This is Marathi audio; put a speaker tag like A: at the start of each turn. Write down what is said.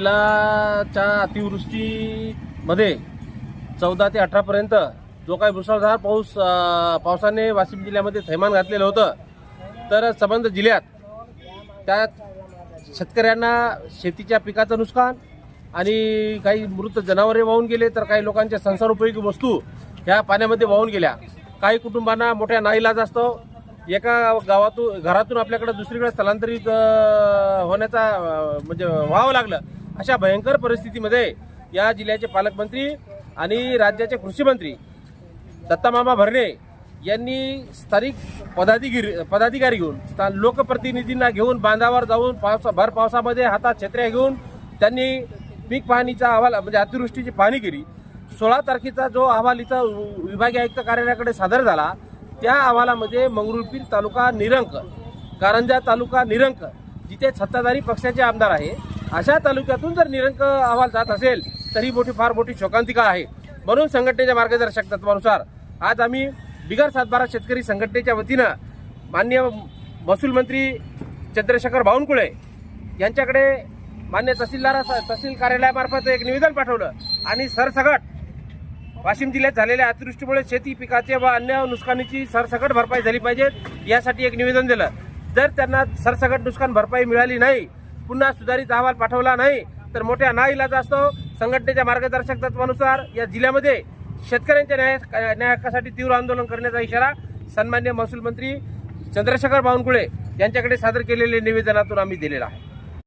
A: जिल्ह्याच्या अतिवृष्टीमध्ये 14 ते 18 पर्यंत जो काही मुसळधार पावसाने वाशिम जिल्ह्यामध्ये थैमान घातलेलं होतं, तर संबंध जिल्ह्यात त्या शेतकऱ्यांना शेतीच्या पिकाचं नुकसान आणि काही मृत जनावरे वाहून गेले, तर काही लोकांच्या संसारोपयोगी वस्तू ह्या पाण्यामध्ये वाहून गेल्या। काही कुटुंबांना मोठ्या नाईलाजास्तव एका घरातून आपल्याकडे दुसरीकडे स्थलांतरित होण्याचा म्हणजे व्हावं लागलं। अशा भयंकर परिस्थितीमध्ये या जिल्ह्याचे पालकमंत्री आणि राज्याचे कृषी मंत्री दत्तामामा भरणे यांनी स्थानिक पदाधिकारी घेऊन लोकप्रतिनिधींना घेऊन बांधावर जाऊन भर पावसामध्ये हातात छत्र्या घेऊन त्यांनी पीक पाहणीचा अहवाल म्हणजे अतिवृष्टीची पाहणी केली। 16 तारखेचा जो अहवाल इथं विभागीय आयुक्त कार्यालयाकडे सादर झाला, त्या अहवालामध्ये मंगरुळपीर तालुका निरंक, कारंजा तालुका निरंक, जिथे सत्ताधारी पक्षाचे आमदार आहे, अशा तालुक्यातून जर निरंक अहवाल जात असेल तर ही फार मोठी शोकांतिका आहे। म्हणून संघटनेच्या मार्गदर्शक तत्वानुसार आज आम्ही बिगर सातबारा शेतकरी संघटनेच्या वतीनं माननीय महसूल मंत्री चंद्रशेखर बावनकुळे यांच्याकडे मान्य तहसील कार्यालयामार्फत एक निवेदन पाठवलं आणि सरसकट वाशिम जिल्ह्यात झालेल्या अतिवृष्टीमुळे शेती पिकाचे व अन्य नुकसानीची सरसकट भरपाई झाली पाहिजे, यासाठी एक निवेदन दिलं। जर त्यांना सरसकट नुकसान भरपाई मिळाली नाही, पुन्हा सुधारित अहवाल पाठवला नाही, तर मोठ्या नाईलाजास्तव संघटनेच्या मार्गदर्शक तत्वानुसार या जिल्ह्यामध्ये शेतकऱ्यांच्या न्याय हक्कासाठी तीव्र आंदोलन करण्याचा इशारा सन्मान्य महसूल मंत्री चंद्रशेखर बावनकुळे यांच्याकडे सादर केलेल्या निवेदनातून आम्ही दिलेला आहे।